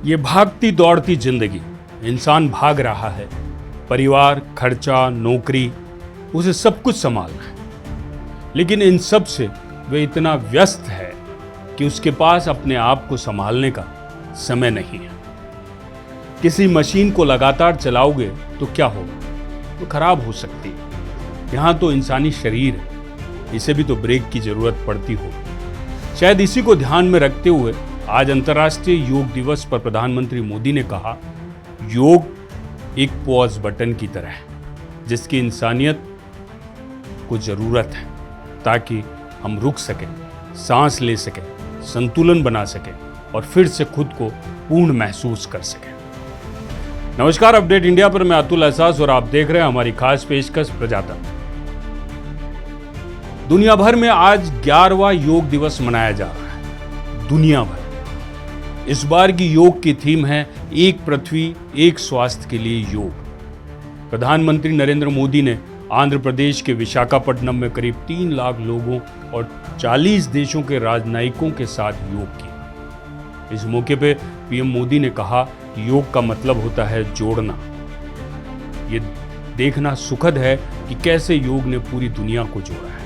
ये भागती दौड़ती जिंदगी, इंसान भाग रहा है। परिवार, खर्चा, नौकरी, उसे सब कुछ संभालना है। लेकिन इन सब से वे इतना व्यस्त है कि उसके पास अपने आप को संभालने का समय नहीं है। किसी मशीन को लगातार चलाओगे तो क्या होगा? तो खराब हो सकती है। यहाँ तो इंसानी शरीर है, इसे भी तो ब्रेक की जरूरत पड़ती हो। शायद इसी को ध्यान में रखते हुए आज अंतर्राष्ट्रीय योग दिवस पर प्रधानमंत्री मोदी ने कहा, योग एक पॉज बटन की तरह है जिसकी इंसानियत को जरूरत है ताकि हम रुक सकें, सांस ले सकें, संतुलन बना सकें और फिर से खुद को पूर्ण महसूस कर सकें। नमस्कार, अपडेट इंडिया पर मैं अतुल एहसास और आप देख रहे हैं हमारी खास पेशकश प्रजातंत्र। दुनिया भर में आज 11वां योग दिवस मनाया जा रहा है। दुनिया भर इस बार की योग की थीम है एक पृथ्वी एक स्वास्थ्य के लिए योग। प्रधानमंत्री नरेंद्र मोदी ने आंध्र प्रदेश के विशाखापट्टनम में करीब 3 लाख लोगों और 40 देशों के राजनयिकों के साथ योग किया। इस मौके पे पीएम मोदी ने कहा, योग का मतलब होता है जोड़ना। ये देखना सुखद है कि कैसे योग ने पूरी दुनिया को जोड़ा है।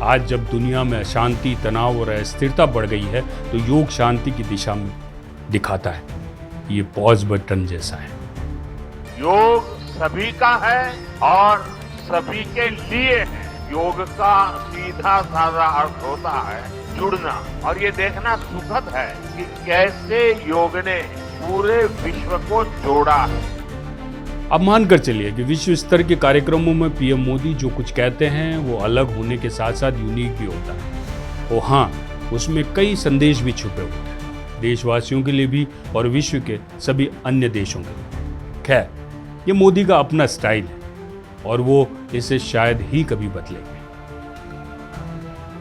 आज जब दुनिया में अशांति, तनाव और अस्थिरता बढ़ गई है तो योग शांति की दिशा में दिखाता है। ये पॉज बटन जैसा है। योग सभी का है और सभी के लिए है। योग का सीधा साधा अर्थ होता है जुड़ना, और ये देखना सुखद है कि कैसे योग ने पूरे विश्व को जोड़ा है। अब मानकर चलिए कि विश्व स्तर के कार्यक्रमों में पीएम मोदी जो कुछ कहते हैं वो अलग होने के साथ साथ यूनिक भी होता है। और हाँ, उसमें कई संदेश भी छुपे होते हैं, देशवासियों के लिए भी और विश्व के सभी अन्य देशों के लिए। खैर, ये मोदी का अपना स्टाइल है और वो इसे शायद ही कभी बदलेंगे।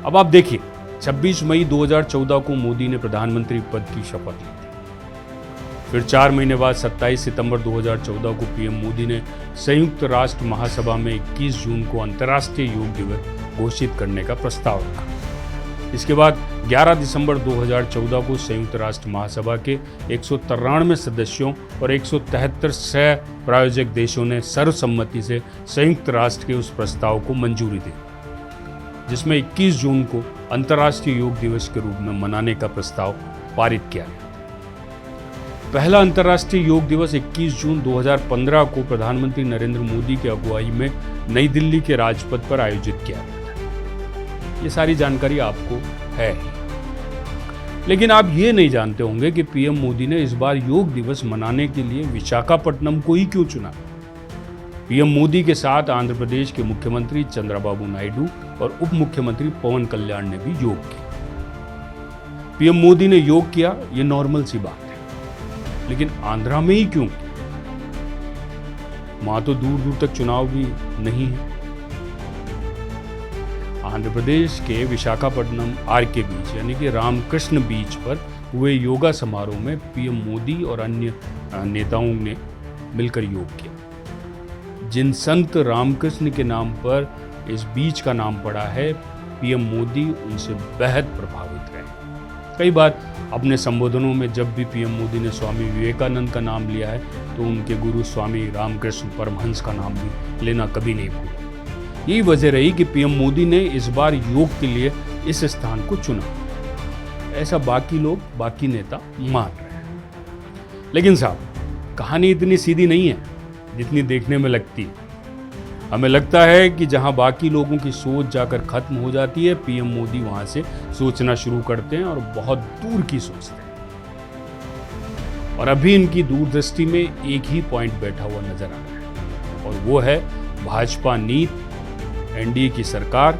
अब आप देखिए, 26 मई 2014 को मोदी ने प्रधानमंत्री पद की शपथ ली थी। फिर 4 महीने बाद 27 सितंबर 2014 को पीएम मोदी ने संयुक्त राष्ट्र महासभा में 21 जून को अंतर्राष्ट्रीय योग दिवस घोषित करने का प्रस्ताव रखा। इसके बाद 11 दिसंबर 2014 को संयुक्त राष्ट्र महासभा के 193 सदस्यों और 173 सह प्रायोजक देशों ने सर्वसम्मति से संयुक्त राष्ट्र के उस प्रस्ताव को मंजूरी दी, जिसमें 21 जून को अंतर्राष्ट्रीय योग दिवस के रूप में मनाने का प्रस्ताव पारित किया गया। पहला अंतर्राष्ट्रीय योग दिवस 21 जून 2015 को प्रधानमंत्री नरेंद्र मोदी की अगुवाई में नई दिल्ली के राजपथ पर आयोजित किया गया था। ये सारी जानकारी आपको है ही, लेकिन आप ये नहीं जानते होंगे कि पीएम मोदी ने इस बार योग दिवस मनाने के लिए विशाखापट्टनम को ही क्यों चुना। पीएम मोदी के साथ आंध्र प्रदेश के मुख्यमंत्री चंद्रबाबू नायडू और उप मुख्यमंत्री पवन कल्याण ने भी योग किया। पीएम मोदी ने योग किया, ये नॉर्मल सी बात है, लेकिन आंध्रा में ही क्यों? वहां तो दूर दूर तक चुनाव भी नहीं है। आंध्र प्रदेश के विशाखापट्टनम आरके बीच यानी कि रामकृष्ण बीच पर हुए योगा समारोह में पीएम मोदी और अन्य नेताओं ने मिलकर योग किया। जिन संत रामकृष्ण के नाम पर इस बीच का नाम पड़ा है, पीएम मोदी उनसे बेहद प्रभावित रहे। कई बार अपने संबोधनों में जब भी पीएम मोदी ने स्वामी विवेकानंद का नाम लिया है तो उनके गुरु स्वामी रामकृष्ण परमहंस का नाम भी लेना कभी नहीं भूला। यही वजह रही कि पीएम मोदी ने इस बार योग के लिए इस स्थान को चुना। ऐसा बाकी नेता मान रहे हैं। लेकिन साहब, कहानी इतनी सीधी नहीं है जितनी देखने में लगती है। हमें लगता है कि जहां बाकी लोगों की सोच जाकर खत्म हो जाती है, पीएम मोदी वहां से सोचना शुरू करते हैं और बहुत दूर की सोचते हैं। और अभी इनकी दूरदृष्टि में एक ही पॉइंट बैठा हुआ नजर आ रहा है और वो है भाजपा नीति, एनडीए की सरकार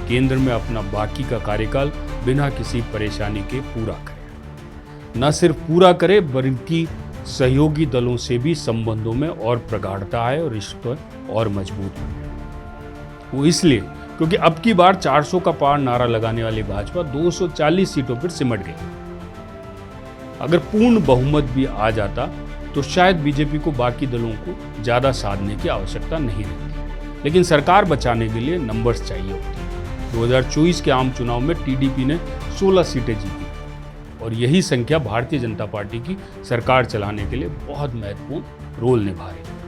केंद्र में अपना बाकी का कार्यकाल बिना किसी परेशानी के पूरा करे। न सिर्फ पूरा करे बल्कि सहयोगी दलों से भी संबंधों में और प्रगाढ़ता है और रिश्ते और मजबूत बने। वो इसलिए क्योंकि अब की बार 400 का पार नारा लगाने वाली भाजपा 240 सीटों पर सिमट गई। अगर पूर्ण बहुमत भी आ जाता तो शायद बीजेपी को बाकी दलों को ज्यादा साधने की आवश्यकता नहीं रहती, लेकिन सरकार बचाने के लिए नंबर्स चाहिए होते। 2024 के आम चुनाव में टीडीपी ने 16 सीटें जीती और यही संख्या भारतीय जनता पार्टी की सरकार चलाने के लिए बहुत महत्वपूर्ण रोल निभा रही है।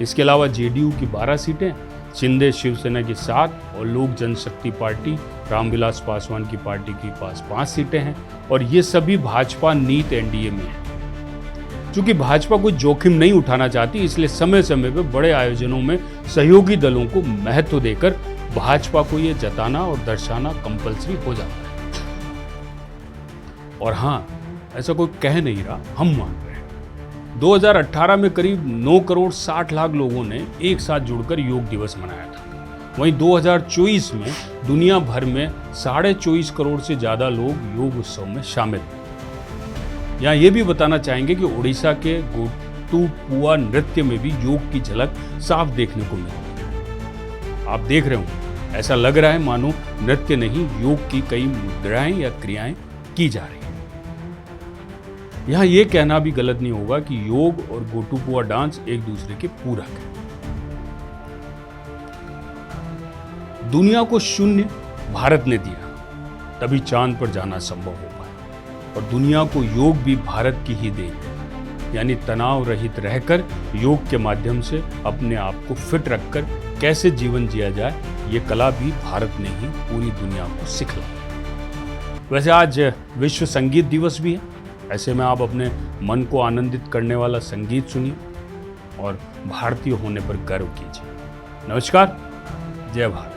इसके अलावा जेडीयू की 12 सीटें, शिंदे शिवसेना की 7 और लोक जनशक्ति पार्टी रामविलास पासवान की पार्टी के पास 5 सीटें हैं और ये सभी भाजपा नीत एनडीए में हैं। चूंकि भाजपा कोई जोखिम नहीं उठाना चाहती, इसलिए समय समय पर बड़े आयोजनों में सहयोगी दलों को महत्व देकर भाजपा को ये जताना और दर्शाना कंपलसरी हो जाता है। और हाँ, ऐसा कोई कह नहीं रहा, हम मान रहे हैं। 2018 में करीब 9 करोड़ 60 लाख लोगों ने एक साथ जुड़कर योग दिवस मनाया था। वहीं 2024 में दुनिया भर में 24.5 करोड़ से ज्यादा लोग योग उत्सव में शामिल हुए। यहाँ ये भी बताना चाहेंगे कि उड़ीसा के गोटुपुआ नृत्य में भी योग की झलक साफ देखने को मिलती है। आप देख रहे हो, ऐसा लग रहा है मानो नृत्य नहीं, योग की कई मुद्राएं या क्रियाएं की जा रही हैं। यहाँ ये कहना भी गलत नहीं होगा कि योग और गोटुपुआ डांस एक दूसरे के पूरक है। दुनिया को शून्य भारत ने दिया, तभी चांद पर जाना संभव हो पाया। और दुनिया को योग भी भारत की ही देन है। यानी तनाव रहित रहकर योग के माध्यम से अपने आप को फिट रखकर कैसे जीवन जिया जाए, ये कला भी भारत ने ही पूरी दुनिया को सिखलाई। वैसे आज विश्व संगीत दिवस भी है। ऐसे में आप अपने मन को आनंदित करने वाला संगीत सुनिए और भारतीय होने पर गर्व कीजिए। नमस्कार, जय भारत।